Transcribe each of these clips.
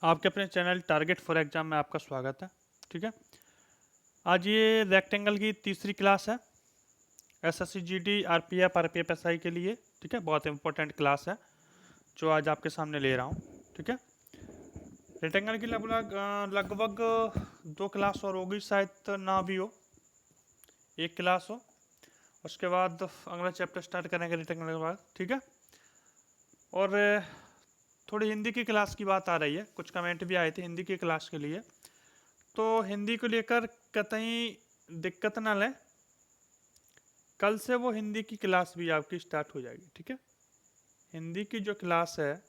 आपके अपने channel target for exam में आपका स्वागत है। ठीक है, आज ये रेक्टेंगल की तीसरी क्लास है एसएससी जीडी आरपीएफ आरपीएफएसआई के लिए। ठीक है, बहुत इंपॉर्टेंट क्लास है जो आज आपके सामने ले रहा हूँ। ठीक है, रेक्टेंगल की लगभग दो क्लास और होगी, शायद ना भी हो, एक क्लास हो, उसके बाद अगला चैप्टर स्टार्ट करेंगे रेक्टेंगल के बाद। ठीक है, और थोड़ी हिंदी की क्लास की बात आ रही है, कुछ कमेंट भी आए थे हिंदी की क्लास के लिए, तो हिंदी को लेकर कतई दिक्कत ना लें। कल से वो हिंदी की क्लास भी आपकी स्टार्ट हो जाएगी। ठीक है, हिंदी की जो क्लास है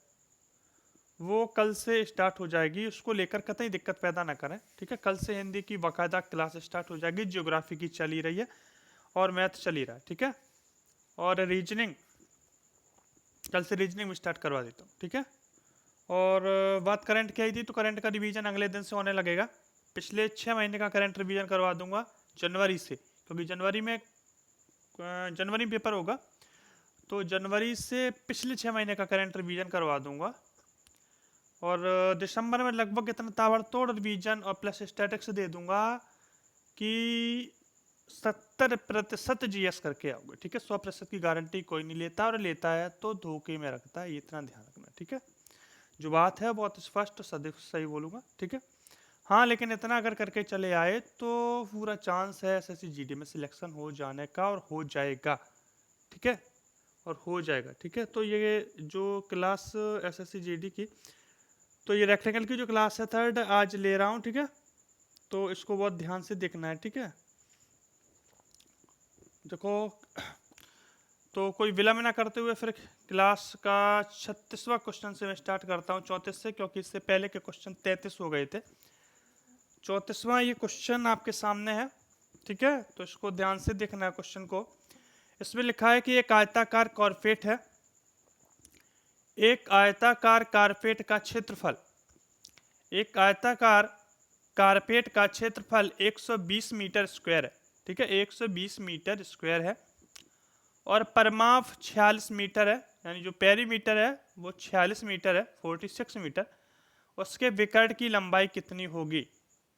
वो कल से स्टार्ट हो जाएगी, उसको लेकर कतई दिक्कत पैदा ना करें। ठीक है, कल से हिंदी की बाकायदा क्लास स्टार्ट हो जाएगी, ज्योग्राफी की चली रही है और मैथ चली रहा है। ठीक है, और रीजनिंग कल से रीजनिंग में स्टार्ट करवा देता हूँ। ठीक है, और बात करंट की आई थी, तो करंट का रिवीजन अगले दिन से होने लगेगा। पिछले 6 महीने का करंट रिवीजन करवा दूंगा जनवरी से, क्योंकि जनवरी में जनवरी पेपर होगा, तो जनवरी से पिछले 6 महीने का करंट रिवीजन करवा दूंगा। और दिसंबर में लगभग इतना ताबड़तोड़ रिवीजन और प्लस स्टैटिक्स दे दूंगा कि 70% जीएस करके आओगे। ठीक है, 100% की गारंटी कोई नहीं लेता, और लेता है तो धोखे में रखता है, ये इतना ध्यान रखना। ठीक है, जो बात है बहुत स्पष्ट सही बोलूँगा। ठीक है, हाँ, लेकिन इतना अगर करके चले आए तो पूरा चांस है एसएससी जीडी में सिलेक्शन हो जाने का, और हो जाएगा। ठीक है, और हो जाएगा। ठीक है, तो ये जो क्लास एसएससी जीडी की, तो ये रेक्टेंगल की जो क्लास है थर्ड आज ले रहा हूँ। ठीक है, तो इसको बहुत ध्यान से देखना है। ठीक है, देखो, तो कोई विलंब ना करते हुए फिर क्लास का 36वां क्वेश्चन से मैं स्टार्ट करता हूँ, 34 से, क्योंकि इससे पहले के क्वेश्चन 33 हो गए थे। 34वां ये क्वेश्चन आपके सामने है। ठीक है, तो इसको ध्यान से देखना है क्वेश्चन को। इसमें लिखा है कि एक आयताकार कारपेट है। एक आयताकार कारपेट का क्षेत्रफल, एक आयताकार कारपेट का क्षेत्रफल 120 मीटर स्क्वायर है। ठीक है, 120 मीटर स्क्वायर है, और परिमाप 46 मीटर है, यानी जो पेरीमीटर है वो 46 मीटर है, 46 मीटर। उसके विकर्ण की लंबाई कितनी होगी?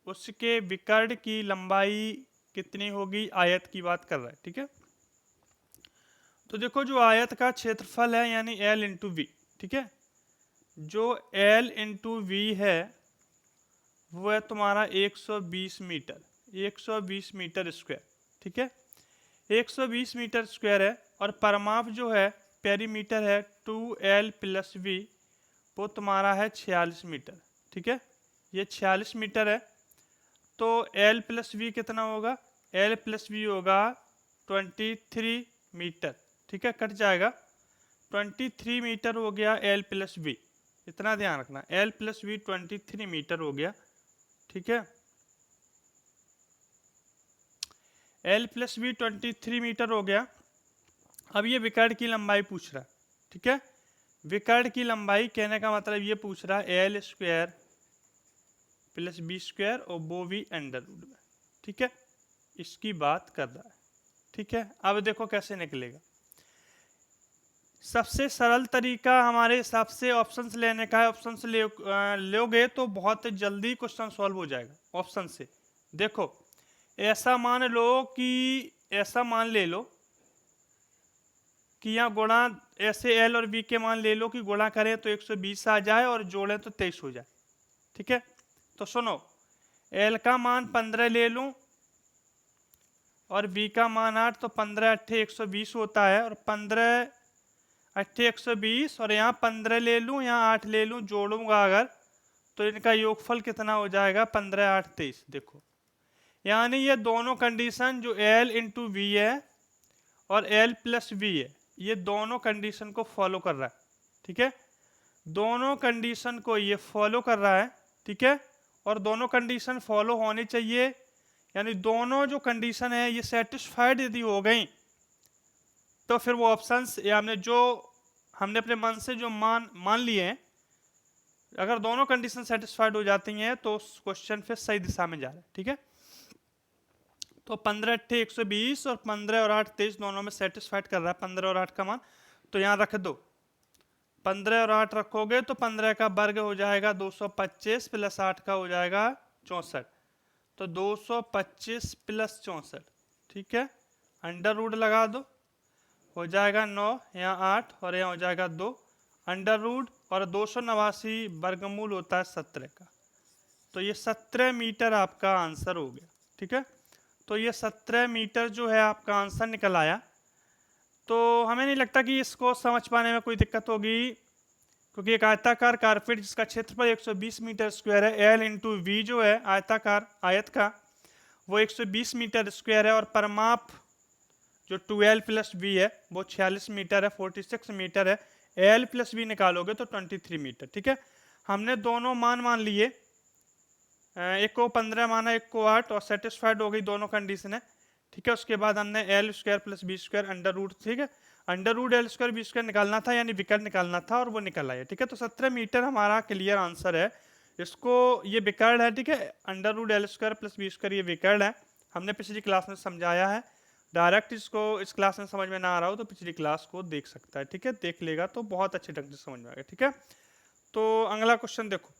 उसके विकर्ण की लंबाई कितनी होगी? आयत की बात कर रहा है। ठीक है, तो देखो, जो आयत का क्षेत्रफल है यानी L इंटू वी। ठीक है, जो L इंटू वी है वो है तुम्हारा 120 मीटर, 120 मीटर स्क्वायर। ठीक है, 120 मीटर स्क्वायर है, और परिमाप जो है पेरीमीटर है 2L प्लस वी, वो तुम्हारा है 46 मीटर। ठीक है, ये 46 मीटर है, तो L प्लस वी कितना होगा? L प्लस वी होगा 23 मीटर। ठीक है, कट जाएगा, 23 मीटर हो गया L प्लस वी, इतना ध्यान रखना, L प्लस वी 23 मीटर हो गया। ठीक है, L प्लस वी 23 मीटर हो गया। अब ये विकर्ण की लंबाई पूछ रहा है। ठीक है, विकर्ण की लंबाई कहने का मतलब ये पूछ रहा है L square plus B square और वो भी अंडर रूट में। ठीक है, इसकी बात कर रहा है। ठीक है, अब देखो कैसे निकलेगा। सबसे सरल तरीका हमारे हिसाब से ऑप्शंस लेने का है। ऑप्शंस लोगे तो बहुत जल्दी क्वेश्चन सॉल्व हो जाएगा ऑप्शन से। देखो, ऐसा मान लो कि, ऐसा मान ले लो कि यहाँ गुणा, ऐसे एल और बी के मान ले लो कि गुणा करें तो 120 आ जाए और जोड़ें तो 23 हो जाए। ठीक है, तो सुनो, एल का मान 15 ले लूं और बी का मान 8, तो 15 अट्ठे 120 होता है, और 15 अट्ठे 120, और यहाँ 15 ले लूँ, यहाँ 8 ले लूँ, जोड़ूंगा अगर, तो इनका योगफल कितना हो जाएगा? 15 8 23। देखो, यानी ये दोनों कंडीशन जो L इंटू वी है और L प्लस वी है, ये दोनों कंडीशन को फॉलो कर रहा है। ठीक है, दोनों कंडीशन को ये फॉलो कर रहा है। ठीक है, और दोनों कंडीशन फॉलो होनी चाहिए, यानी दोनों जो कंडीशन है ये सेटिस्फाइड यदि हो गई, तो फिर वो ऑप्शंस या हमने अपने मन से जो मान लिए हैं, अगर दोनों कंडीशन सेटिस्फाइड हो जाती हैं तो क्वेश्चन फिर सही दिशा में जा रहा है। ठीक है, तो 15 अट्ठे 120 और 15 और 8 23 दोनों में सेटिस्फाइड कर रहा है 15 और 8 का मान, तो यहाँ रख दो 15 और 8 रखोगे तो 15 का वर्ग हो जाएगा 225 प्लस 8 का हो जाएगा 64। तो 225 प्लस 64, ठीक है, अंडर रूट लगा दो, हो जाएगा 9, यहाँ 8 और यहाँ हो जाएगा 2 अंडर रूट, और 289 वर्गमूल होता है 17 का। तो ये 17 मीटर आपका आंसर हो गया, ठीक है। तो ये 17 मीटर जो है आपका आंसर निकल आया। तो हमें नहीं लगता कि इसको समझ पाने में कोई दिक्कत होगी, क्योंकि एक आयताकार कारपेट जिसका क्षेत्रफल 120 मीटर स्क्वायर है, एल इंटू वी जो है आयताकार आयत का वो 120 मीटर स्क्वायर है, और परमाप जो 12 प्लस वी है वो 46 मीटर है, 46 मीटर है। एल प्लस वी निकालोगे तो 23 मीटर, ठीक है। हमने दोनों मान लिए, एक को 15 माना, एक को 8, और सेटिस्फाइड हो गई दोनों कंडीशन है, ठीक है। उसके बाद हमने L square plus B square under root, ठीक है, under root L square B square निकालना था, यानी विकर्ण निकालना था, और वो निकल आया, ठीक है। तो 17 मीटर हमारा क्लियर आंसर है। इसको ये विकर्ण है, ठीक है, under root L square plus B square ये विकर्ण है, हमने पिछली क्लास में समझाया है। डायरेक्ट इसको इस क्लास में समझ में ना आ रहा हो तो पिछली क्लास को देख सकता है, ठीक है, देख लेगा तो बहुत अच्छे ढंग से समझ में आएगा, ठीक है। तो अगला क्वेश्चन देखो,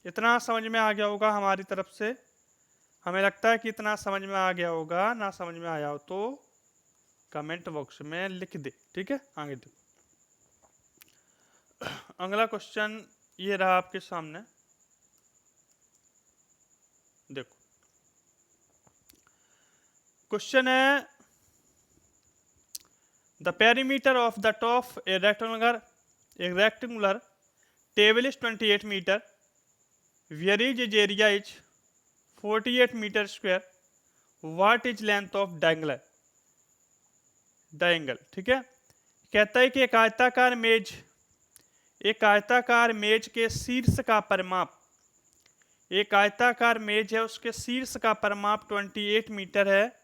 इतना समझ में आ गया होगा हमारी तरफ से, हमें लगता है कि इतना समझ में आ गया होगा। ना समझ में आया हो तो कमेंट बॉक्स में लिख दे, ठीक है। आगे देखो, अगला क्वेश्चन ये रहा आपके सामने, देखो क्वेश्चन है the perimeter of the top a rectangular table is 28 metre, where is is area is 48 metre square, what is length of diagonal, ठीक है। कहता है कि एक आयताकार मेज के शीर्ष का परिमाप, एक आयताकार मेज है उसके शीर्ष का परिमाप 28 मीटर है,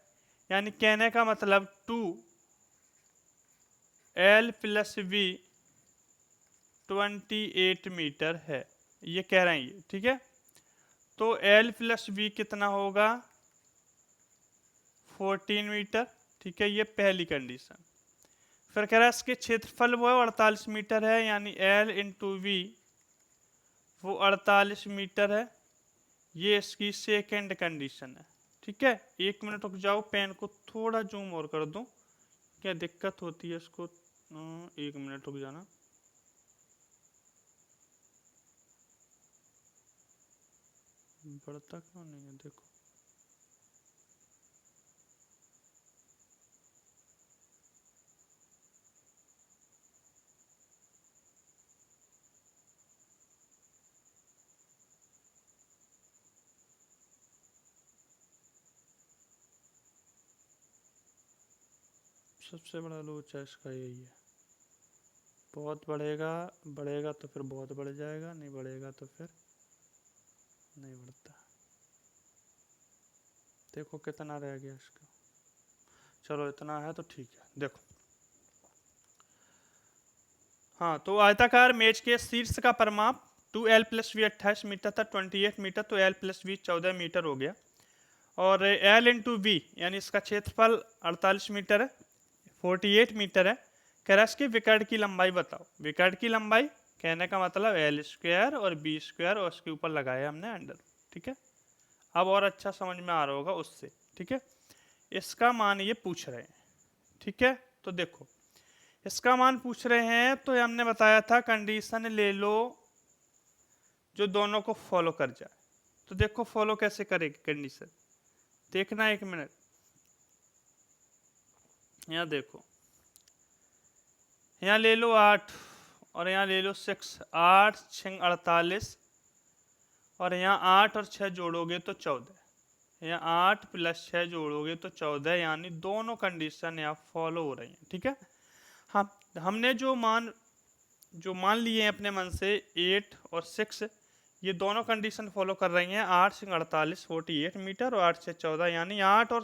यानी कहने का मतलब 2L प्लस V 28 मीटर है, ये कह रहे हैं ये, ठीक है। तो L प्लस V कितना होगा 14 मीटर, ठीक है, ये पहली कंडीशन। फिर कह रहा है इसके क्षेत्रफल वो है 48 मीटर है, यानी L इंटू वी वो 48 मीटर है, ये इसकी सेकेंड कंडीशन है, ठीक है। 1 मिनट रुक जाओ, पेन को थोड़ा जूम और कर दूं, क्या दिक्कत होती है इसको, 1 मिनट रुक जाना। बढ़ता क्यों नहीं है, देखो सबसे बड़ा लोचा इसका यही है, बहुत बढ़ेगा तो फिर बहुत बढ़ जाएगा, नहीं बढ़ेगा तो फिर नहीं बढ़ता। देखो कितना रह गया इसका, चलो इतना है तो ठीक है। देखो हाँ, तो आयताकार मेज के शीर्ष का परिमाप 2L प्लस वी 28 मीटर था, 28 मीटर, तो L प्लस वी 14 मीटर हो गया, और L इंटू वी यानी इसका क्षेत्रफल 48 मीटर है, 48 मीटर है। कह रहा है इसकी विकर्ण की लंबाई बताओ। विकर्ण की लंबाई कहने का मतलब L स्क्वायर और बी स्क्वायर, और उसके ऊपर लगाया हमने अंडर, ठीक है। अब और अच्छा समझ में आ रहा होगा उससे, ठीक है। इसका मान ये पूछ रहे हैं, ठीक है। तो देखो इसका मान पूछ रहे हैं, तो हमने बताया था कंडीशन ले लो जो दोनों को फॉलो कर जाए। तो देखो फॉलो कैसे करेगी कंडीशन, देखना 1 मिनट। यहाँ देखो, यहाँ ले लो 8 और यहाँ ले लो 6, 8 6 48, और यहाँ 8 और 6 जोड़ोगे तो 14, यहाँ 8 प्लस 6 जोड़ोगे तो 14, यानी दोनों कंडीशन यहाँ फॉलो हो रही हैं, ठीक है। हमने जो मान लिए हैं अपने मन से 8 और 6, ये दोनों कंडीशन फॉलो कर रही हैं। 8 से 48 48 मीटर, और 8 से 14, यानी 8 और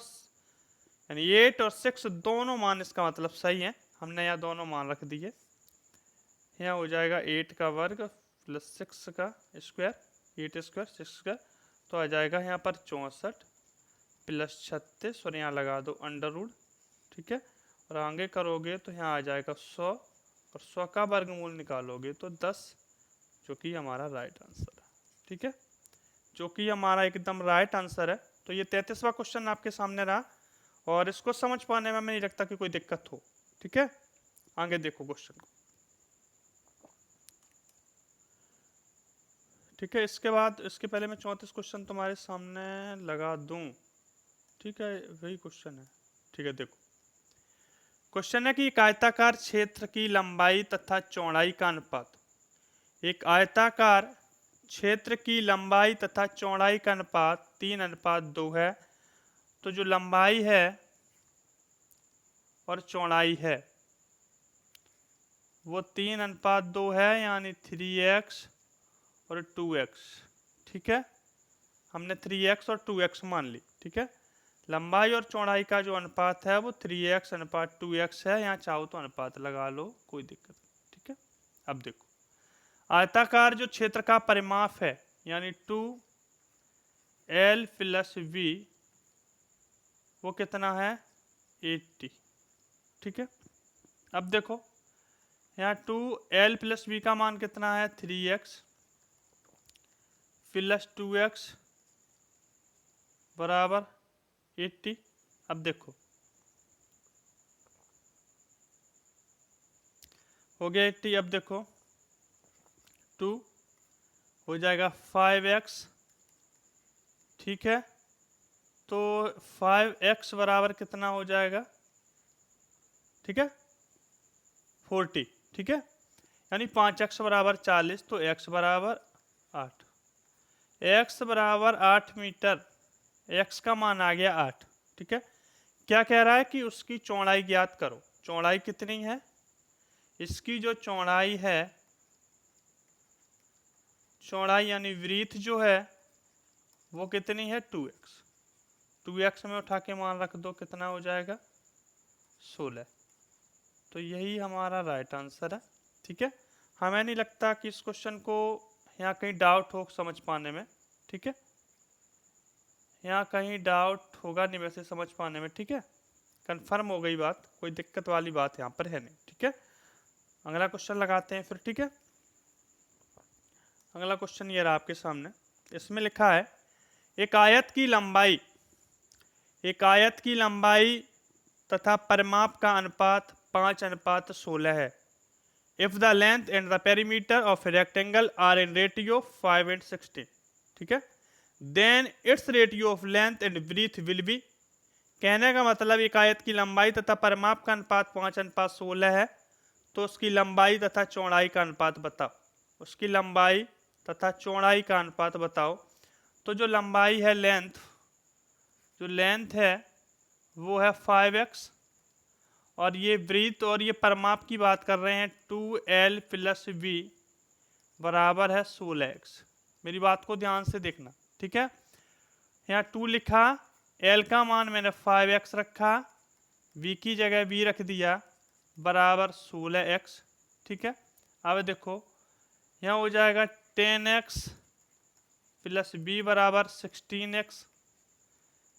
6 दोनों मान इसका मतलब सही है। हमने यहाँ दोनों मान रख दिए, यहाँ हो जाएगा 8 का वर्ग प्लस 6 का स्क्वायर, 8 स्क्वायर 6 स्क्वायर, तो आ जाएगा यहाँ पर 64 प्लस 36, और यहाँ लगा दो अंडर रूट, ठीक है। और आगे करोगे तो यहाँ आ जाएगा 100 और 100 का वर्गमूल निकालोगे तो 10, जो कि हमारा राइट आंसर है। ठीक है, जो कि हमारा एकदम राइट आंसर है। तो ये 33वां क्वेश्चन आपके सामने रहा, और इसको समझ पाने में हमें नहीं लगता कि कोई दिक्कत हो। ठीक है, आगे देखो क्वेश्चन को। ठीक है, इसके बाद इसके पहले मैं 34 क्वेश्चन तुम्हारे सामने लगा दूं। ठीक है, वही क्वेश्चन है। ठीक है, देखो क्वेश्चन है कि एक आयताकार क्षेत्र की लंबाई तथा चौड़ाई का अनुपात, एक आयताकार क्षेत्र की लंबाई तथा चौड़ाई का अनुपात 3:2 है। तो जो लंबाई है और चौड़ाई है वो 3:2 है, यानी 3x और 2x। ठीक है, हमने 3x और 2x मान ली। ठीक है, लंबाई और चौड़ाई का जो अनुपात है वो 3x/2x है। यहाँ चाहो तो अनुपात लगा लो, कोई दिक्कत नहीं। ठीक है, अब देखो आयताकार जो क्षेत्र का परिमाप है, यानी 2l + v, वो कितना है 80। ठीक है, अब देखो यहाँ 2l + v का मान कितना है 3x + 2x बराबर 80। अब देखो हो गया 80। अब देखो 2 हो जाएगा 5x। ठीक है, तो 5x बराबर कितना हो जाएगा, ठीक है 40। ठीक है, यानी 5x बराबर 40, तो x बराबर 8। x बराबर 8 मीटर, x का मान आ गया 8। ठीक है, क्या कह रहा है कि उसकी चौड़ाई ज्ञात करो। चौड़ाई कितनी है, इसकी जो चौड़ाई है, चौड़ाई यानी वृत्त जो है वो कितनी है 2x। 2x में उठा के मान रख दो, कितना हो जाएगा 16। तो यही हमारा राइट आंसर है। ठीक है, हमें नहीं लगता कि इस क्वेश्चन को यहाँ कहीं डाउट हो समझ पाने में। ठीक है, यहाँ कहीं डाउट होगा नहीं वैसे समझ पाने में। ठीक है, कंफर्म हो गई बात, कोई दिक्कत वाली बात यहाँ पर है नहीं। ठीक है, अगला क्वेश्चन लगाते हैं फिर। ठीक है, अगला क्वेश्चन ये रहा आपके सामने। इसमें लिखा है एक आयत की लंबाई, एक आयत की लंबाई तथा परिमाप का अनुपात 5:16 है। If the length and the perimeter of a rectangle are in ratio 5:16। ठीक है, then its ratio of length and breadth will be. कहने का मतलब एक आयत की लंबाई तथा परिमाप का अनुपात 5:16 है, तो उसकी लंबाई तथा चौड़ाई का अनुपात बताओ। उसकी लंबाई तथा चौड़ाई का अनुपात बताओ। तो जो लंबाई है लेंथ, जो लेंथ है वो है 5x, और ये ब्रीथ और ये परिमाप की बात कर रहे हैं 2l + v बराबर है 16x। मेरी बात को ध्यान से देखना। ठीक है, यहाँ 2 लिखा, l का मान मैंने 5x रखा, v की जगह v रख दिया, बराबर 16x। ठीक है, अब देखो यहाँ हो जाएगा 10x + b बराबर 16x।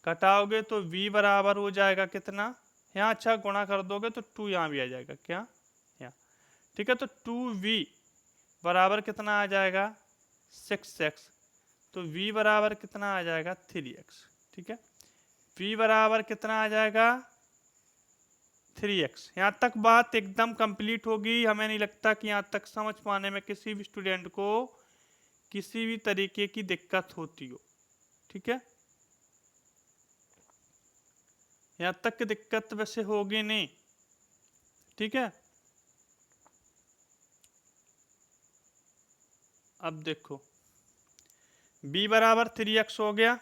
घटाओगे तो v बराबर हो जाएगा कितना, यहाँ अच्छा गुणा कर दोगे तो 2 यहाँ भी आ जाएगा, क्या यहाँ। ठीक है, तो 2v बराबर कितना आ जाएगा 6x, तो v बराबर कितना आ जाएगा 3x। ठीक है, v बराबर कितना आ जाएगा 3x। यहाँ तक बात एकदम कंप्लीट होगी। हमें नहीं लगता कि यहाँ तक समझ पाने में किसी भी स्टूडेंट को किसी भी तरीके की दिक्कत होती हो। ठीक है, यहाँ तक की दिक्कत वैसे होगी नहीं। ठीक है, अब देखो b बराबर 3x हो गया।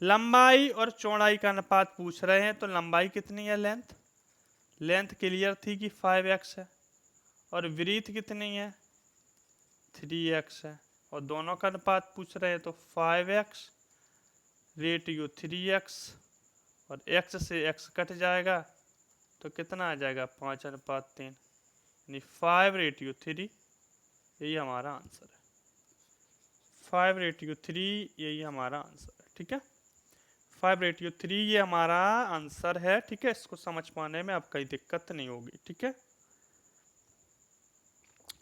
लंबाई और चौड़ाई का अनुपात पूछ रहे हैं, तो लंबाई कितनी है लेंथ, लेंथ क्लियर थी कि 5x है, और वृत्त कितनी है 3x है, और दोनों का अनुपात पूछ रहे हैं, तो 5x रेटियो 3x, और x से x कट जाएगा तो कितना आ जाएगा 5:3, यानी 5/3। यही हमारा आंसर है, 5/3 यही हमारा आंसर है। ठीक है, 5/3 ये हमारा आंसर है। ठीक है, इसको समझ पाने में अब कोई दिक्कत नहीं होगी। ठीक है,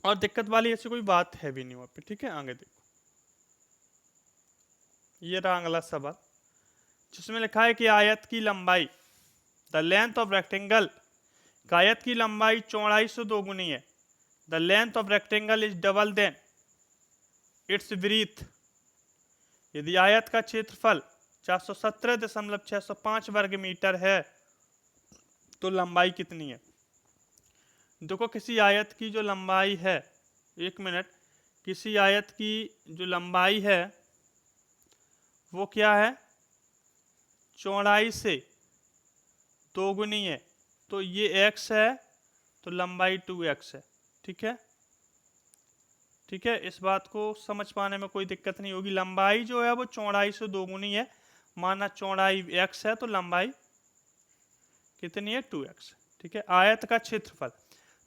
और दिक्कत वाली ऐसी कोई बात है भी नहीं वहाँ पे, ठीक है। आगे देखो, ये रहा अगला सवाल जिसमें लिखा है कि आयत की लंबाई, द लेंथ ऑफ रेक्टेंगल, आयत की लंबाई चौड़ाई से दोगुनी है। The length of rectangle is double then its breadth. यदि आयत का क्षेत्रफल 417.605 वर्ग मीटर है तो लंबाई कितनी है। देखो किसी आयत की जो लंबाई है, एक मिनट, किसी आयत की जो लंबाई है वो क्या है, चौड़ाई से दोगुनी है। तो ये x है तो लंबाई 2x है, ठीक है। ठीक है, इस बात को समझ पाने में कोई दिक्कत नहीं होगी। लंबाई जो है वो चौड़ाई से दोगुनी है। माना चौड़ाई x है तो लंबाई कितनी है, 2x। ठीक है। आयत का क्षेत्रफल,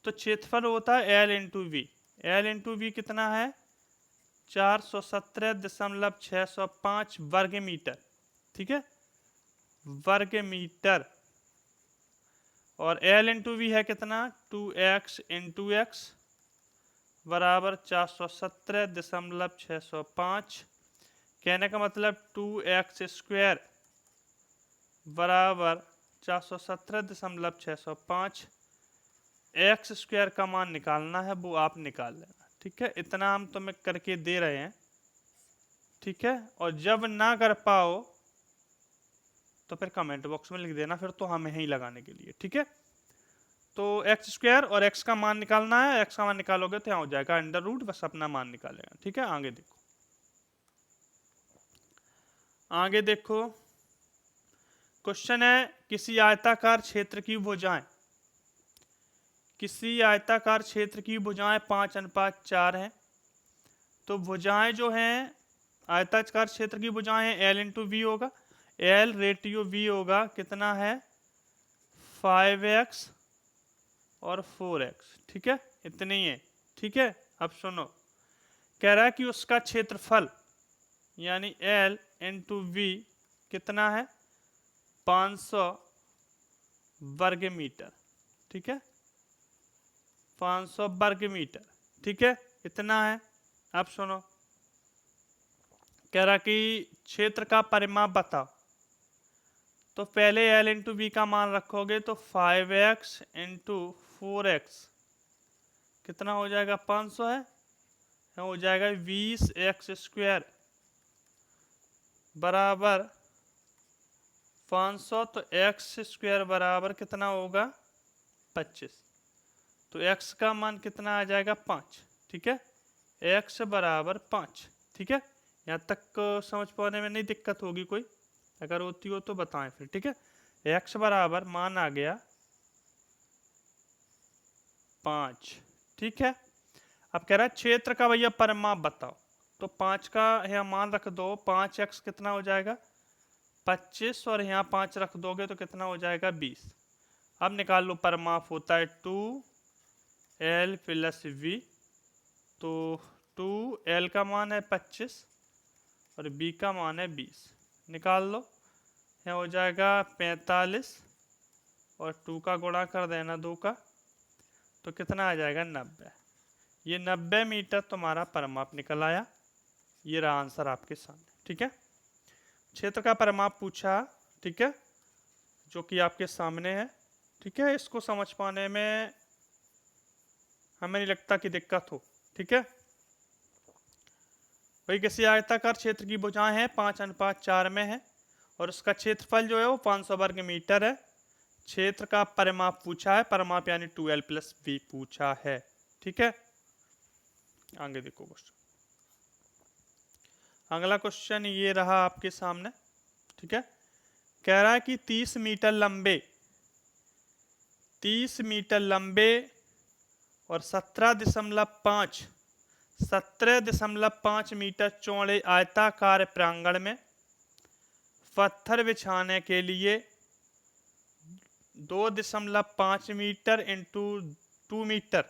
तो क्षेत्रफल होता है L into B. L into B कितना है, 417.605 वर्ग मीटर, ठीक है, वर्ग मीटर। और L इंटू वी है कितना, 2x इंटू एक्स बराबर 417.605। कहने का मतलब 2x स्क्वायर बराबर 417.605। एक्स स्क्वायर का मान निकालना है, वो आप निकाल लेना, ठीक है। इतना हम तुम्हें करके दे रहे हैं, ठीक है। और जब ना कर पाओ तो फिर कमेंट बॉक्स में लिख देना, फिर तो हमें ही लगाने के लिए, ठीक है। तो एक्स स्क्वायर और एक्स का मान निकालना है। एक्स का मान निकालोगे तो यहाँ हो जाएगा अंडर रूट, बस अपना मान निकालेगा, ठीक है। आगे देखो, आगे देखो, क्वेश्चन है किसी आयताकार क्षेत्र की भुजाएं, किसी आयताकार क्षेत्र की भुजाएं 5:4 हैं। तो भुजाएं जो हैं, आयताकार क्षेत्र की भुजाएं हैं, L इंटू वी होगा। L रेटियो V होगा कितना है, 5x और 4x, ठीक है, इतनी है, ठीक है। अब सुनो, कह रहा है कि उसका क्षेत्रफल यानी L इंटू वी कितना है, 500 वर्ग मीटर, ठीक है, 500 वर्ग मीटर, ठीक है, इतना है। अब सुनो, कह रहा कि क्षेत्र का परिमाप बताओ। तो पहले L इंटू वी का मान रखोगे तो 5x इंटू 4x कितना हो जाएगा, 500 है, हो जाएगा 20x स्क्वायर बराबर 500। तो x स्क्वायर बराबर कितना होगा, 25। तो x का मान कितना आ जाएगा, 5, ठीक है। x बराबर 5, ठीक है। यहाँ तक समझ पाने में नहीं दिक्कत होगी कोई, अगर होती हो तो बताएं फिर, ठीक है। x बराबर मान आ गया 5, ठीक है। अब कह रहा है क्षेत्र का भैया परिमाप बताओ। तो 5 का यहाँ मान रख दो, 5x कितना हो जाएगा, 25, और यहाँ 5 रख दोगे तो कितना हो जाएगा, 20। अब निकाल लो, परिमाप होता है 2L प्लस V। तो 2L का मान है 25 और B का मान है 20, निकाल लो। यहाँ हो जाएगा 45 और 2 का गुणा कर देना 2 का, तो कितना आ जाएगा, 90। ये 90 मीटर तुम्हारा परिमाप निकल आया। ये रहा आंसर आपके सामने, ठीक है। क्षेत्र का परिमाप पूछा, ठीक है, जो कि आपके सामने है, ठीक है। इसको समझ पाने में हमें नहीं लगता कि दिक्कत हो, ठीक है। वही किसी आयताकार क्षेत्र की भुजाएं हैं 5:4 में है और उसका क्षेत्रफल जो है वो 500 वर्ग मीटर है। क्षेत्र का परिमाप पूछा है, परिमाप यानी 2L प्लस V पूछा है, ठीक है। आगे देखो क्वेश्चन, अगला क्वेश्चन ये रहा आपके सामने, ठीक है। कह रहा है कि 30 मीटर लंबे और 17.5 मीटर चौड़े आयताकार प्रांगण में पत्थर बिछाने के लिए 2.5 मीटर इंटू 2 मीटर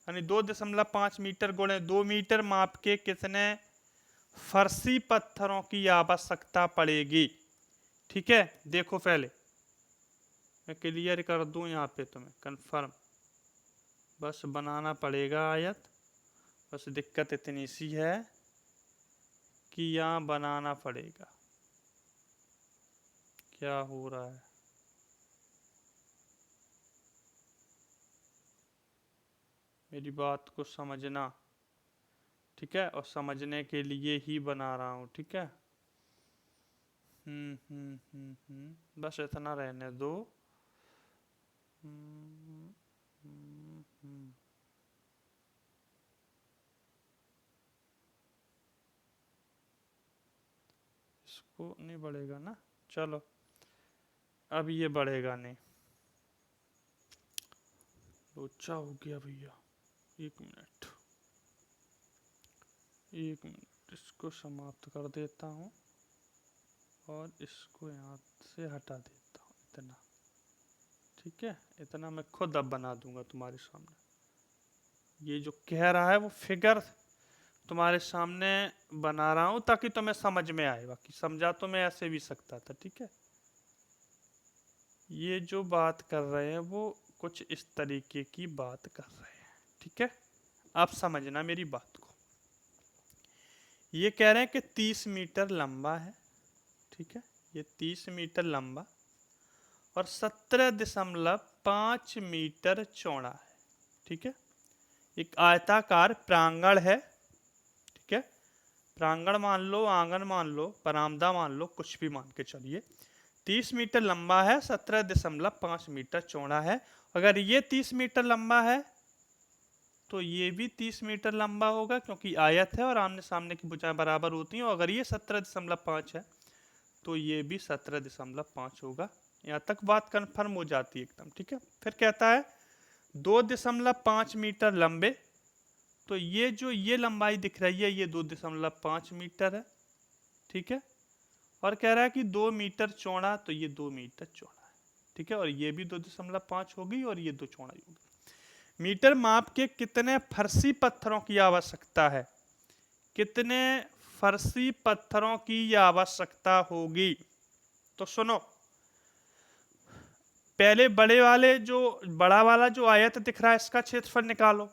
यानी 2.5 मीटर गुणे 2 मीटर माप के कितने फर्शी पत्थरों की आवश्यकता पड़ेगी, ठीक है। देखो पहले मैं क्लियर कर दूं यहाँ पे तुम्हें कंफर्म, बस बनाना पड़ेगा आयत। बस दिक्कत इतनी सी है कि यहाँ बनाना पड़ेगा। क्या हो रहा है? मेरी बात को समझना, ठीक है, और समझने के लिए ही बना रहा हूँ, ठीक है। बस इतना रहने दो। इसको नहीं बढ़ेगा ना, चलो अब ये बढ़ेगा नहीं। लोचा हो गया भैया। एक मिनट, इसको समाप्त कर देता हूँ और इसको यहाँ से हटा देता हूँ। इतना ठीक है, इतना मैं खुद अब बना दूंगा तुम्हारे सामने। ये जो कह रहा है वो फिगर तुम्हारे सामने बना रहा हूँ ताकि तुम्हें समझ में आए। बाकी समझा तो मैं ऐसे भी सकता था, ठीक है। ये जो बात कर रहे हैं वो कुछ इस तरीके की बात कर रहे हैं, ठीक है। आप समझना मेरी बात को। ये कह रहे हैं कि 30 मीटर लंबा है, ठीक है। ये 30 मीटर लंबा और 17.5 मीटर चौड़ा है, ठीक है। एक आयताकार प्रांगण है, ठीक है। प्रांगण मान लो, आंगन मान लो, बरामदा मान लो, कुछ भी मान के चलिए। 30 मीटर लंबा है, 17.5 मीटर चौड़ा है। अगर ये 30 मीटर लंबा है तो ये भी 30 मीटर लंबा होगा, क्योंकि आयत है और आमने सामने की भुजाएं बराबर होती हैं। और अगर ये 17.5 है तो ये भी 17.5 होगा। यहाँ तक बात कन्फर्म हो जाती है एकदम, ठीक है। फिर कहता है 2.5 मीटर लंबे, तो ये जो ये लंबाई दिख रही है ये 2.5 मीटर है, ठीक है। और कह रहा है कि 2 मीटर चौड़ा, तो ये 2 मीटर चौड़ा है, ठीक है। और ये भी 2.5 होगी और ये 2 चौड़ाई होगी। मीटर माप के कितने फर्शी पत्थरों की आवश्यकता है? कितने फर्शी पत्थरों की आवश्यकता होगी? तो सुनो, पहले बड़ा वाला जो आयत दिख रहा है इसका क्षेत्रफल निकालो।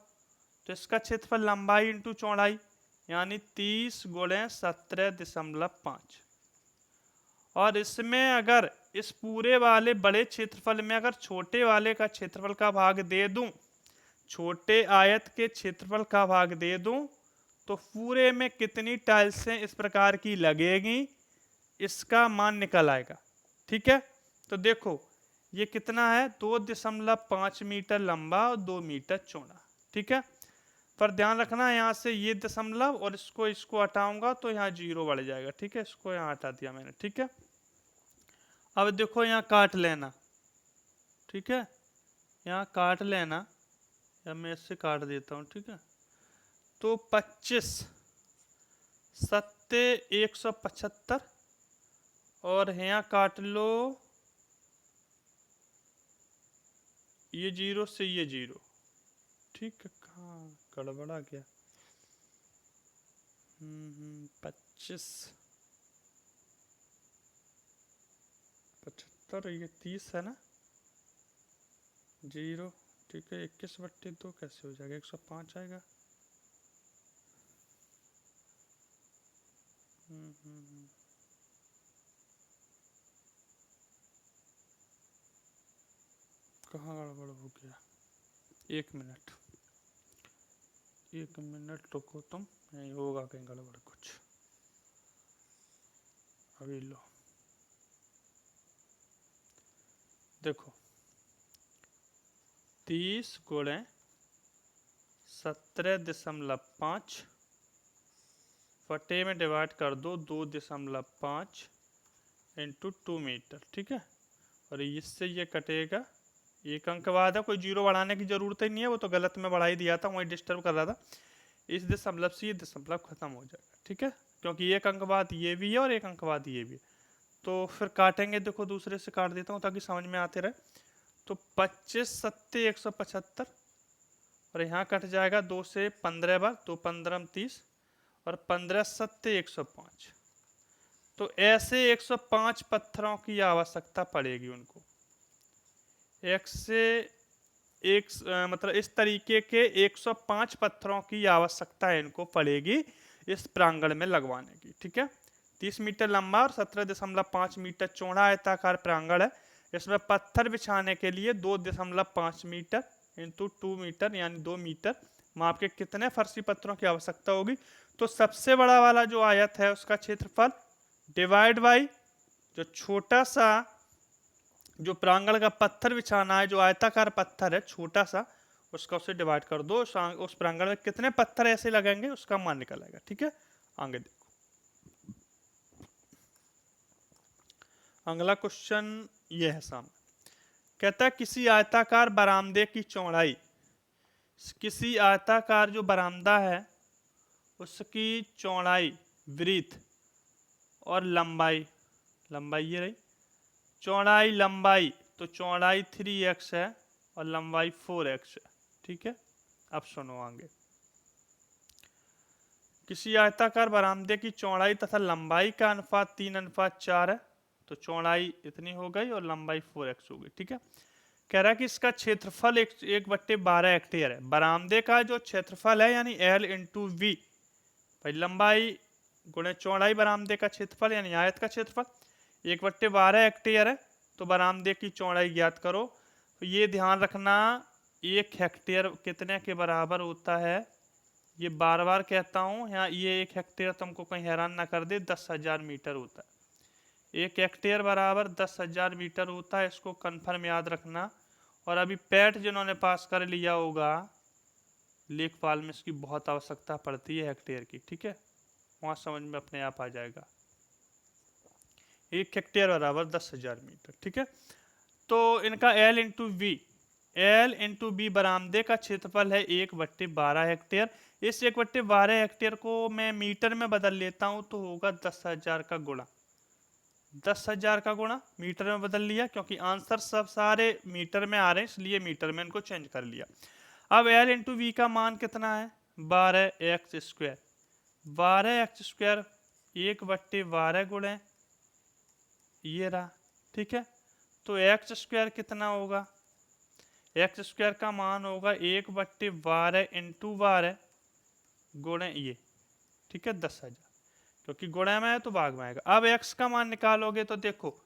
तो इसका क्षेत्रफल लंबाई इंटू चौड़ाई, यानी 30 गुणे 17.5। और इसमें अगर इस पूरे वाले बड़े क्षेत्रफल में अगर छोटे वाले का क्षेत्रफल का भाग दे दूं, छोटे आयत के क्षेत्रफल का भाग दे दूं, तो पूरे में कितनी टाइल्सें इस प्रकार की लगेगी इसका मान निकल आएगा, ठीक है। तो देखो ये कितना है, 2.5 मीटर लंबा और 2 मीटर चौड़ा, ठीक है। पर ध्यान रखना यहाँ से ये दशमलव और इसको हटाऊंगा तो यहाँ 0 बढ़ जाएगा, ठीक है। इसको यहाँ हटा दिया मैंने, ठीक है। अब देखो यहाँ काट लेना, ठीक है। यहाँ काट लेना, या मैं इससे काट देता हूँ, ठीक है। तो 25 सत्ते 175 और यहाँ काट लो ये 0 से ये 0, ठीक है। कहाँ गड़बड़ा गया? 25 75, ये 30 है ना, 0, ठीक है। 21/2 कैसे हो जाएगा? 105 आएगा। कहाँ गड़बड़ हो गया? एक मिनट रुको तुम, नहीं होगा कहीं गड़बड़ कुछ। अभी लो देखो, 30 गुणे 17.5 फटे में डिवाइड कर दो 2.5 इंटू 2 मीटर, ठीक है। और इससे ये कटेगा, एक अंक बाद है, कोई 0 बढ़ाने की जरूरत ही नहीं है, वो तो गलत में बढ़ा ही दिया था, वही डिस्टर्ब कर रहा था। इस दशमलव से ये दशमलव खत्म हो जाएगा, ठीक है। क्योंकि एक अंक बाद ये भी है और एक अंक बाद ये भी है। तो फिर काटेंगे, देखो दूसरे से काट देता हूँ ताकि समझ में आते रहे। तो 25 सत्ते 175 और यहाँ कट जाएगा 2 से 15 बार, 2 15 30 और 15 सत्ते 105। तो ऐसे 105 पत्थरों की आवश्यकता पड़ेगी उनको। 1 से मतलब इस तरीके के 105 पत्थरों की आवश्यकता इनको पड़ेगी इस प्रांगण में लगवाने की। ठीक है, 30 मीटर लंबा और 17.5 मीटर चौड़ा आयताकार प्रांगण है। इसमें पत्थर बिछाने के लिए 2.5 मीटर इंटू 2 मीटर यानी 2 मीटर माप के कितने फर्शी पत्थरों की आवश्यकता होगी। तो सबसे बड़ा वाला जो आयत है उसका क्षेत्रफल डिवाइड बाई जो छोटा सा जो प्रांगण का पत्थर बिछाना है, जो आयताकार पत्थर है छोटा सा, उसका उससे डिवाइड कर दो। उस प्रांगण में कितने पत्थर ऐसे लगेंगे उसका मान निकल आएगा। ठीक है, आगे देखो अगला क्वेश्चन ये है सामने। कहता है किसी आयताकार बरामदे की चौड़ाई, किसी आयताकार जो बरामदा है उसकी चौड़ाई ब्रीथ और लंबाई, लंबाई ये रही, चौड़ाई लंबाई, तो चौड़ाई 3x है और लंबाई 4x है। ठीक है, अब सुनो आगे। किसी आयताकार बरामदे की चौड़ाई तथा लंबाई का अनुपात 3:4 है, तो चौड़ाई इतनी हो गई और लंबाई 4x हो गई। ठीक है, कह रहा है कि इसका क्षेत्रफल 1/12 हेक्टेयर है। बरामदे का जो क्षेत्रफल है यानी L इंटू वी, भाई लंबाई गुणे चौड़ाई बरामदे का क्षेत्रफल यानी आयत का क्षेत्रफल 1/12 हेक्टेयर है। तो बरामदे की चौड़ाई ज्ञात करो। तो ये ध्यान रखना 1 हेक्टेयर कितने के बराबर होता है, ये बार बार कहता हूँ, यहाँ ये 1 हेक्टेयर तुमको कहीं हैरान ना कर दे, 10,000 मीटर होता है। 1 हेक्टेयर बराबर 10,000 मीटर होता है, इसको कन्फर्म याद रखना। और अभी पैट जिन्होंने पास कर लिया होगा लेखपाल में इसकी बहुत आवश्यकता पड़ती है हेक्टेयर की। ठीक है, वहाँ समझ में अपने आप आ जाएगा। 1 हेक्टेयर बराबर 10,000 मीटर। ठीक है, तो इनका L into B, L into B बरामदे का क्षेत्रफल है 1/12 हेक्टेयर। इस 1/12 हेक्टेयर को मैं मीटर में बदल लेता हूँ तो होगा 10,000 का गुणा, 10,000 का गुणा मीटर में बदल लिया, क्योंकि आंसर सब सारे मीटर में आ रहे हैं इसलिए मीटर में इनको चेंज कर लिया। अब L इंटू वी का मान कितना है, 12x²। 12x² 1/12 गुणे ये रहा। ठीक है, तो x² कितना होगा, x² का मान होगा 1/12 इंटू 12 गुणे ये। ठीक है, 10,000, क्योंकि गुणे में है तो भाग में आएगा। अब x का मान निकालोगे तो देखो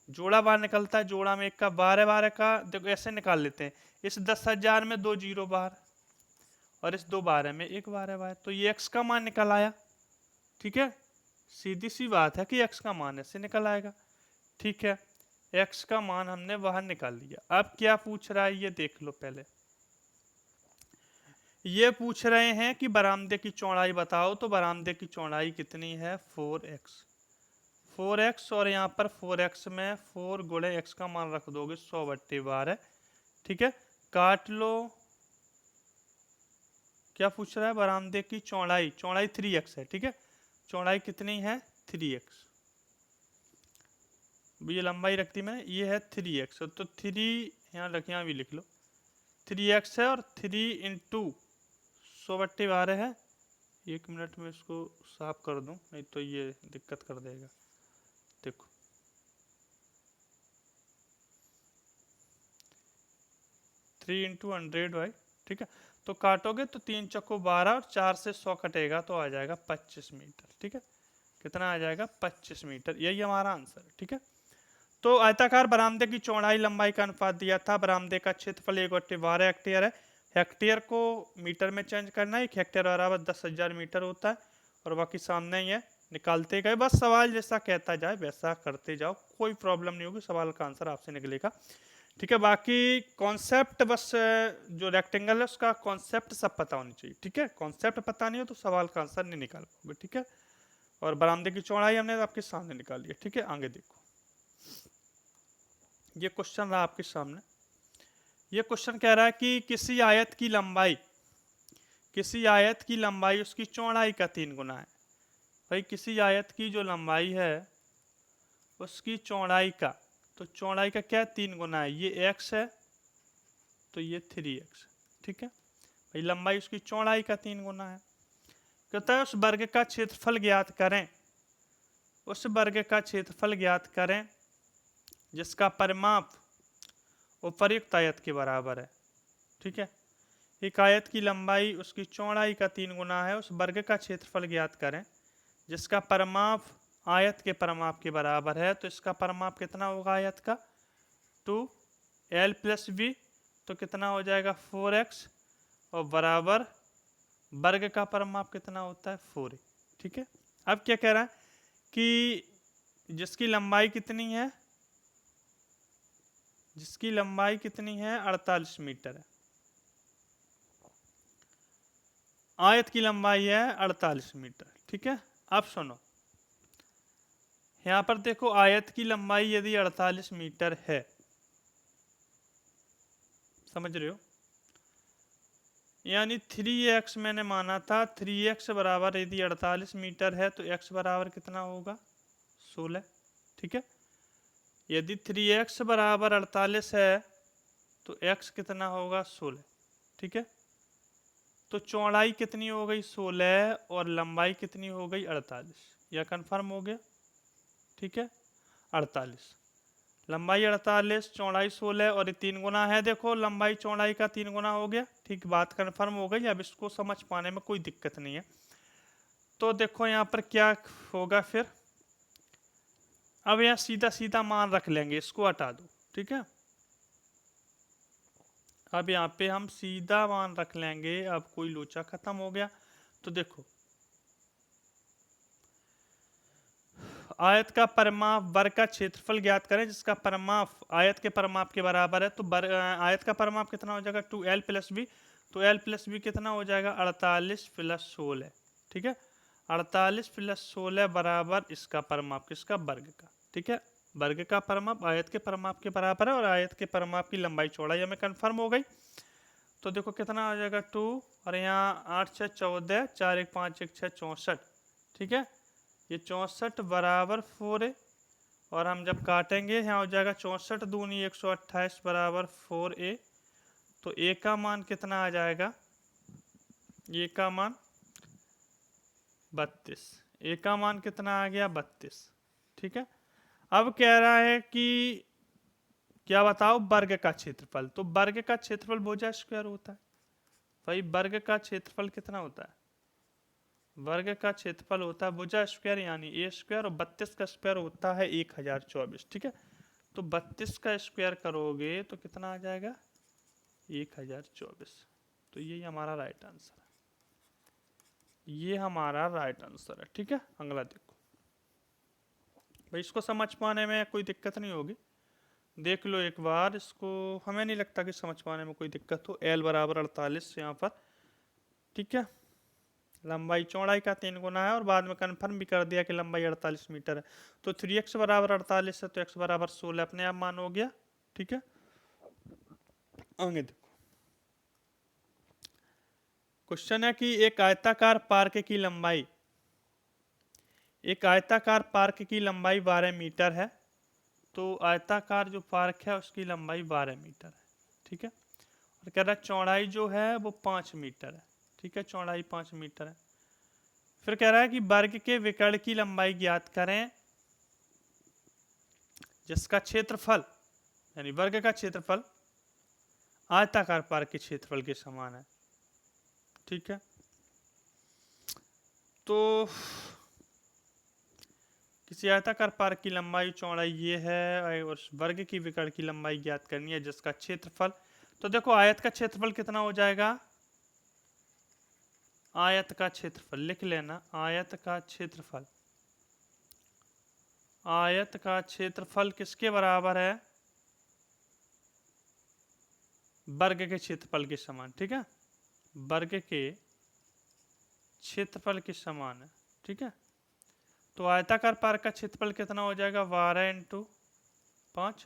जोड़ा बाहर निकलता है, जोड़ा में 1 का 12 का, देखो ऐसे निकाल लेते हैं। इस 10,000 में 2 जीरो बाहर और इस 2 12 में 1 12 बाहर, तो ये x का मान निकल आया। ठीक है, सीधी सी बात है कि x का मान ऐसे निकल आएगा। ठीक है, x का मान हमने बाहर निकाल लिया। अब क्या पूछ रहा है ये देख लो पहले। ये पूछ रहे हैं कि बरामदे की चौड़ाई बताओ, तो बरामदे की चौड़ाई कितनी है 4x। 4x और यहाँ पर 4x में 4 गुणे x का मान रख दोगे 100/12। ठीक है, काट लो। क्या पूछ रहा है, बरामदे की चौड़ाई, चौड़ाई 3x है। ठीक है, चौड़ाई कितनी है 3x, ये लंबाई रख दी मैंने, ये है 3x, तो 3 यहाँ रख, यहाँ भी लिख लो 3x है और 3 इंटू 100/12 है। 1 मिनट में इसको साफ कर दूं, नहीं तो ये दिक्कत कर देगा। देखो 3 इंटू 100 भाई। ठीक है, तो काटोगे तो 3 चक्को 12 और 4 से 100 कटेगा तो आ जाएगा 25 मीटर। ठीक है, कितना आ जाएगा 25 मीटर, यही हमारा आंसर है। ठीक है, तो आयताकार बरामदे की चौड़ाई लंबाई का अनुपात दिया था। बरामदे का क्षेत्रफल 1/12 हेक्टेयर है। हेक्टेयर को मीटर में चेंज करना है, 1 हेक्टेयर बराबर 10,000 मीटर होता है और बाकी सामने ही है, निकालते गए, बस सवाल जैसा कहता जाए वैसा करते जाओ, कोई प्रॉब्लम नहीं होगी, सवाल का आंसर आपसे निकलेगा। ठीक है, बाकी कॉन्सेप्ट बस जो रेक्टेंगल है उसका कॉन्सेप्ट सब पता होनी चाहिए। ठीक है, कॉन्सेप्ट पता नहीं हो तो सवाल का आंसर नहीं निकाल पाओगे। ठीक है, और बरामदे की चौड़ाई हमने आपके सामने निकाली है। ठीक है, आगे देखो, ये क्वेश्चन रहा आपके सामने। ये क्वेश्चन कह रहा है कि किसी आयत की लंबाई, किसी आयत की लंबाई उसकी चौड़ाई का 3 गुना है। भाई किसी आयत की जो लंबाई है उसकी चौड़ाई का, तो चौड़ाई का क्या 3 गुना है, ये x है तो ये 3x। ठीक है, भाई लंबाई उसकी चौड़ाई का 3 गुना है। कहता है उस वर्ग का क्षेत्रफल ज्ञात करें, उस वर्ग का क्षेत्रफल ज्ञात करें जिसका परिमाप उपर्युक्त आयत के बराबर है। ठीक है। एक आयत की लंबाई उसकी चौड़ाई का 3 गुना है, उस वर्ग का क्षेत्रफल ज्ञात करें जिसका परिमाप आयत के परिमाप के बराबर है। तो इसका परिमाप कितना होगा आयत का? 2l + b, तो कितना हो जाएगा 4x, और बराबर वर्ग का परिमाप कितना होता है 4a। ठीक है। अब क्या कह रहा है कि जिसकी लंबाई कितनी है, जिसकी लंबाई कितनी है 48 मीटर है, आयत की लंबाई है 48 मीटर। ठीक है। अब सुनो, यहां पर देखो आयत की लंबाई यदि 48 मीटर है, समझ रहे हो, यानी 3x मैंने माना था, 3x बराबर यदि 48 मीटर है तो x बराबर कितना होगा 16। ठीक है। यदि 3x बराबर 48 है तो x कितना होगा 16। ठीक है। तो चौड़ाई कितनी हो गई 16 और लंबाई कितनी हो गई 48, यह कंफर्म हो गया। ठीक है। 48, लंबाई 48, चौड़ाई 16 और ये 3 गुना है। देखो लंबाई चौड़ाई का 3 गुना हो गया। ठीक, बात कंफर्म हो गई। अब इसको समझ पाने में कोई दिक्कत नहीं है। तो देखो यहाँ पर क्या होगा फिर, अब यहाँ सीधा सीधा मान रख लेंगे, इसको हटा दो। ठीक है। अब यहाँ पे हम सीधा मान रख लेंगे, अब कोई लोचा खत्म हो गया। तो देखो आयत का परिमाप वर्ग का क्षेत्रफल ज्ञात करें जिसका परिमाप आयत के परिमाप के बराबर है। तो आयत का परिमाप कितना हो जाएगा 2l + b, तो l + b कितना हो जाएगा 48 + 16। ठीक है। 48 + 16 बराबर इसका परिमाप किसका, वर्ग का। ठीक है। वर्ग का परिमाप आयत के परिमाप के बराबर है और आयत के परिमाप की लंबाई चौड़ाई हमें कंफर्म हो गई। तो देखो कितना हो जाएगा 2, और यहाँ 8 × 6 = 14, 4 × 1 = 5 × 6 = 64। ठीक है। ये 64 बराबर 4a, और हम जब काटेंगे यहाँ हो जाएगा 64 दूनी 128 बराबर 4a। तो a का मान कितना आ जाएगा, a का मान 32, a का मान कितना आ गया 32। ठीक है। अब कह रहा है कि क्या बताओ वर्ग का क्षेत्रफल। तो वर्ग का क्षेत्रफल भुजा स्क्वायर होता है भाई। वर्ग का क्षेत्रफल कितना होता है, वर्ग का क्षेत्रफल होता है भुजा स्क्वायर यानी a स्क्वायर, और 32 का स्क्वायर होता है 1024। ठीक है। तो 32 का स्क्वायर करोगे तो कितना आ जाएगा 1024। तो ये हमारा राइट आंसर है, ये हमारा राइट आंसर है। ठीक है। अगला देखो भाई, इसको समझ पाने में कोई दिक्कत नहीं होगी, देख लो एक बार इसको। हमें नहीं लगता कि समझ पाने में कोई दिक्कत हो। l बराबर 48 यहाँ पर। ठीक है। लंबाई चौड़ाई का 3 गुना है, और बाद में कंफर्म भी कर दिया कि लंबाई 48 मीटर है। तो 3x बराबर 48 है तो x बराबर 16 अपने आप मान हो गया। ठीक है। आगे देखो, क्वेश्चन है कि एक आयताकार पार्क की लंबाई, एक आयताकार पार्क की लंबाई 12 मीटर है। तो आयताकार जो पार्क है उसकी लंबाई 12 मीटर है। ठीक है। और कह रहा है चौड़ाई जो है वो 5 मीटर है। ठीक है। चौड़ाई 5 मीटर है। फिर कह रहा है कि वर्ग के विकर्ण की लंबाई ज्ञात करें जिसका क्षेत्रफल, यानी वर्ग का क्षेत्रफल आयताकार पार्क के क्षेत्रफल के समान है। ठीक है। तो किसी आयताकार पार्क की लंबाई चौड़ाई ये है और वर्ग की विकर्ण की लंबाई ज्ञात करनी है जिसका क्षेत्रफल। तो देखो आयत का क्षेत्रफल कितना हो जाएगा, आयत का क्षेत्रफल लिख लेना, आयत का क्षेत्रफल, आयत का क्षेत्रफल किसके बराबर है, वर्ग के क्षेत्रफल के समान। ठीक है। वर्ग के क्षेत्रफल के समान है। ठीक है। तो आयताकार पार्क का क्षेत्रफल कितना हो जाएगा 12 × 5,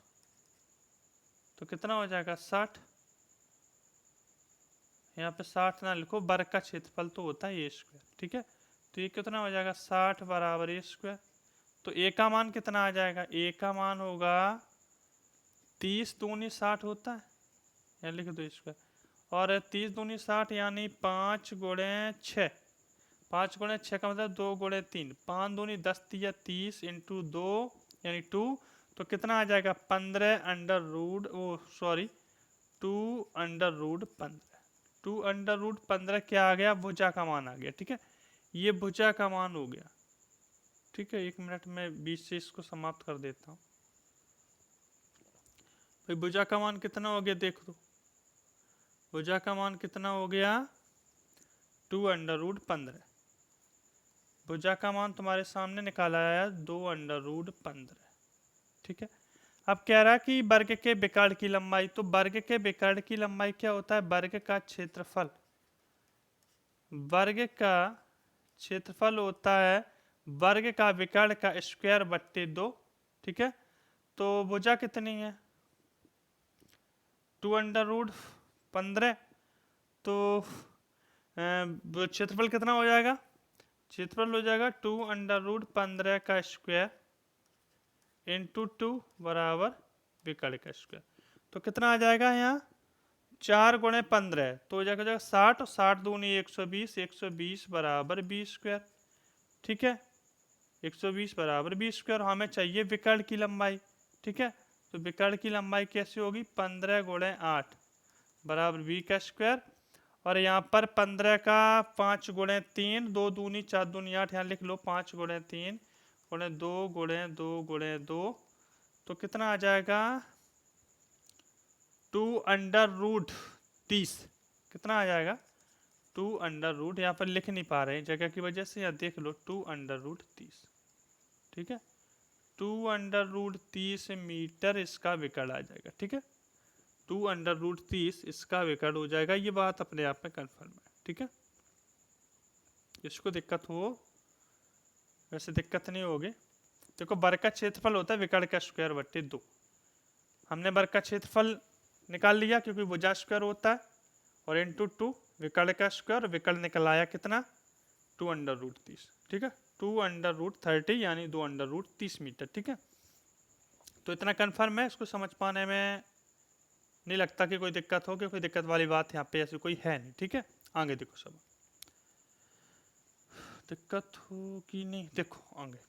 तो कितना हो जाएगा 60। यहाँ पे 60 ना लिखो, वर्ग का क्षेत्रफल तो होता है a स्क्वायर। ठीक है। तो ये कितना हो जाएगा 60 बराबर a स्क्वायर। तो a का मान कितना आ जाएगा, a का मान होगा 30 दूनी 60 होता है, यहाँ लिख दो स्क्वायर, और 30 दूनी 60 यानी 5 × 6, 5 × 6 का मतलब 2 × 3, 5 दूनी 10 × 30 × 2 यानी 2। तो कितना आ जाएगा 15 √, ओ सॉरी 2√15। 2√15 क्या आ गया? भुजा का मान आ गया। ठीक है, ये भुजा का मान हो गया। ठीक है, 1 मिनट में 20 से इसको समाप्त कर देता हूँ। भाई भुजा का मान कितना हो गया? देख दो, भुजा का मान कितना हो गया? 2√15। भुजा का मान तुम्हारे सामने निकाला आया 2√15। ठीक है, अब कह रहा है कि वर्ग के विकर्ण की लंबाई। तो वर्ग के विकर्ण की लंबाई क्या होता है? वर्ग का क्षेत्रफल। वर्ग का क्षेत्रफल होता है वर्ग का विकर्ण का स्क्वायर बट्टे 2। ठीक है, तो भुजा कितनी है? 2√15। तो क्षेत्रफल कितना हो जाएगा? क्षेत्रफल हो जाएगा 2√15 का स्क्वायर इंटू 2 बराबर विकर्ण का स्क्वायर। तो कितना आ जाएगा यहाँ? 4 × 15 तो हो जाएगा 60 और 60 दूनी 120। 120 बराबर 20 स्क्वायर। ठीक है, 120 बराबर 20 स्क्वायर। हमें चाहिए विकर्ण की लंबाई। ठीक है, तो विकर्ण की लंबाई कैसे होगी? 15 × 8 बराबर 20 का स्क्वायर। और यहाँ पर 15 का 5 × 3, 2 दूनी 4 दूनी 8, यहाँ लिख लो 5 × 3 × 2 × 2 × 2। तो कितना आ जाएगा? 2√30। कितना आ जाएगा? 2√, यहाँ पर लिख नहीं पा रहे हैं जगह की वजह से, यहाँ देख लो 2√30। ठीक है, 2√30 मीटर इसका विकर्ण आ जाएगा। ठीक है, 2√30 इसका विकर्ण हो जाएगा। ये बात अपने आप में कन्फर्म है। ठीक है, इसको दिक्कत हो, वैसे दिक्कत नहीं होगी। देखो वर्ग का क्षेत्रफल होता है विकर्ण का स्क्वायर बट्टे 2। हमने वर्ग का क्षेत्रफल निकाल लिया क्योंकि भुजा स्क्वायर होता है, और इंटू 2 विकर्ण का स्क्वायर। विकर्ण निकल आया कितना? 2√30। ठीक है, 2√30 यानी 2√30 मीटर। ठीक है, तो इतना कन्फर्म है। इसको समझ पाने में नहीं लगता कि कोई दिक्कत हो, कोई दिक्कत वाली बात यहाँ पे ऐसी कोई है नहीं। ठीक है, आगे देखो सब दिक्कत हो कि नहीं। देखो आगे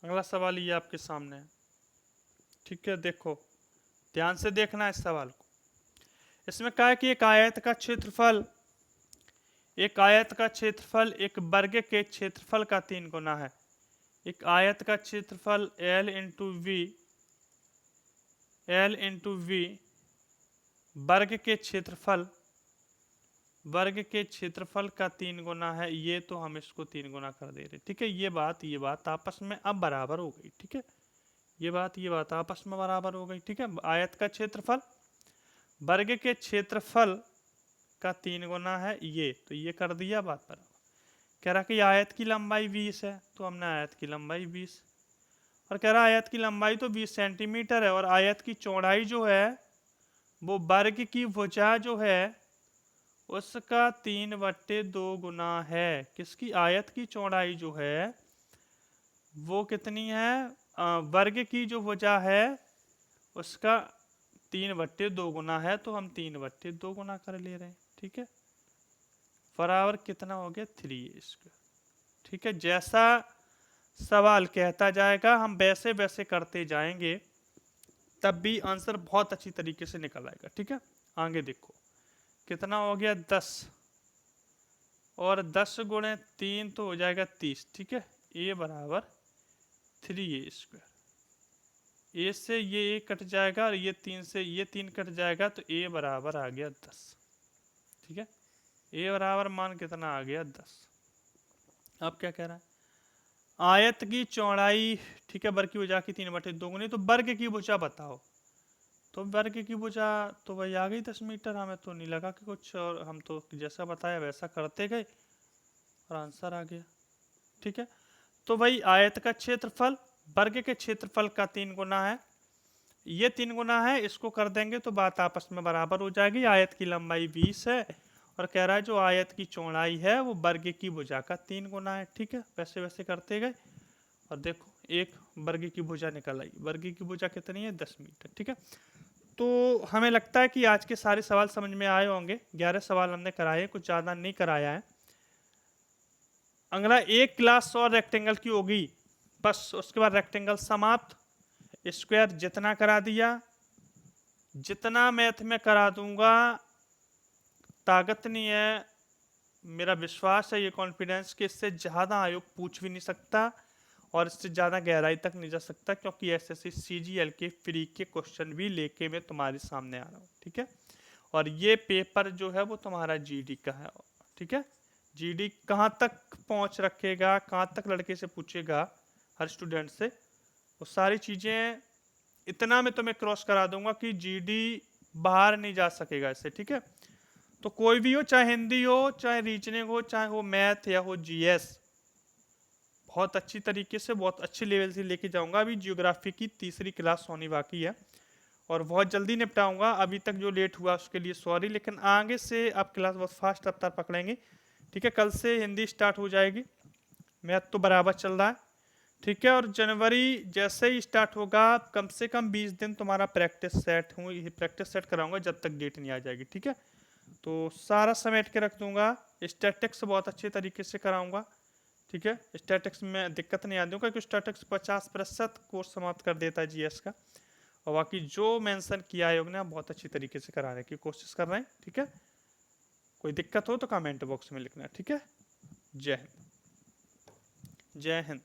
अगला सवाल ये आपके सामने है। ठीक है, देखो ध्यान से देखना इस सवाल को। इसमें कहा है कि एक आयत का क्षेत्रफल एक वर्ग के क्षेत्रफल का 3 गुना है। एक आयत का क्षेत्रफल L इंटू वी वर्ग के क्षेत्रफल का 3 गुना है। ये तो हम इसको 3 गुना कर दे रहे। ठीक है, ये बात आपस में अब बराबर हो गई। ठीक है, ये बात आपस में बराबर हो गई। ठीक है, आयत का क्षेत्रफल वर्ग के क्षेत्रफल का 3 गुना है ये, तो ये कर दिया बात बराबर। कह रहा कि आयत की लंबाई 20 है, तो हमने आयत की लंबाई 20, और कह रहा आयत की लंबाई तो 20 सेंटीमीटर है, और आयत की चौड़ाई जो है वो वर्ग की भुजा जो है उसका 3/2 गुना है। किसकी? आयत की चौड़ाई जो है वो कितनी है? वर्ग की जो भुजा है उसका 3/2 गुना है, तो हम 3/2 गुना कर ले रहे हैं। ठीक है, बराबर कितना हो गया? 3a²। ठीक है, जैसा सवाल कहता जाएगा हम वैसे वैसे करते जाएंगे, तब भी आंसर बहुत अच्छी तरीके से निकल आएगा। ठीक है, आगे देखो कितना हो गया? 10, और 10 × 3 तो हो जाएगा 30। ठीक है, a बराबर 3a²। a से ये a कट जाएगा, और ये 3 से ये 3 कट जाएगा, तो a बराबर आ गया 10। ठीक है, a बराबर मान कितना आ गया? 10। अब क्या कह रहा है? आयत की चौड़ाई, ठीक है, वर्ग की भुजा की 3/2 गुनी, तो वर्ग की भुजा बताओ। तो वर्ग की भुजा तो भाई आ गई 10 मीटर। हमें तो नहीं लगा कि कुछ, और हम तो जैसा बताया वैसा करते गए और आंसर आ गया। ठीक है, तो भाई आयत का क्षेत्रफल वर्ग के क्षेत्रफल का 3 गुना है। ये 3 गुना है, इसको कर देंगे तो बात आपस में बराबर हो जाएगी। आयत की लंबाई 20 है, और कह रहा है जो आयत की चौड़ाई है वो वर्ग की भुजा का 3 गुना है। ठीक है, वैसे वैसे करते गए, और देखो एक वर्ग की भुजा निकल आई। वर्ग की भुजा कितनी है? 10 मीटर। ठीक है, तो हमें लगता है कि आज के सारे सवाल समझ में आए होंगे। 11 सवाल हमने कराए, कुछ ज़्यादा नहीं कराया है। अगला एक क्लास और रेक्टेंगल की होगी, बस उसके बाद रेक्टेंगल समाप्त। स्क्वायर जितना करा दिया जितना मैथ में करा दूंगा, ताकत नहीं है, मेरा विश्वास है, ये कॉन्फिडेंस कि इससे ज़्यादा आयोग पूछ भी नहीं सकता और इससे ज़्यादा गहराई तक नहीं जा सकता, क्योंकि एसएससी सीजीएल के फ्री के क्वेश्चन भी लेके मैं तुम्हारे सामने आ रहा हूँ। ठीक है, और ये पेपर जो है वो तुम्हारा जीडी का है। ठीक है, जीडी कहाँ तक पहुँच रखेगा, कहाँ तक लड़के से पूछेगा, हर स्टूडेंट से, वो सारी चीज़ें इतना मैं तुम्हें क्रॉस करा दूंगा कि जीडी बाहर नहीं जा सकेगा इससे। ठीक है, तो कोई भी हो, चाहे हिंदी हो, चाहे रीजनिंग हो, चाहे हो मैथ या हो जीएस, बहुत अच्छी तरीके से, बहुत अच्छे लेवल से लेके जाऊंगा। अभी जियोग्राफी की तीसरी क्लास होनी बाकी है और बहुत जल्दी निपटाऊंगा। अभी तक जो लेट हुआ उसके लिए सॉरी, लेकिन आगे से आप क्लास बहुत फास्ट रफ्तार पकड़ेंगे। ठीक है, कल से हिंदी स्टार्ट हो जाएगी, मैथ तो बराबर चल रहा है। ठीक है, और जनवरी जैसे ही स्टार्ट होगा, कम से कम 20 दिन तुम्हारा प्रैक्टिस सेट कराऊंगा जब तक डेट नहीं आ जाएगी। ठीक है, तो सारा समेट के रख दूंगा। स्टैटिक्स बहुत अच्छे तरीके से कराऊंगा। ठीक है, स्टैटिक्स में दिक्कत नहीं आती, क्योंकि स्टैटिक्स 50% कोर्स समाप्त कर देता है जीएस का। और बाकी जो मेंशन किया आयोग ने, बहुत अच्छी तरीके से कराने की कोशिश कर रहे हैं। ठीक है, कोई दिक्कत हो तो कमेंट बॉक्स में लिखना। ठीक है, जय हिंद, जय हिंद।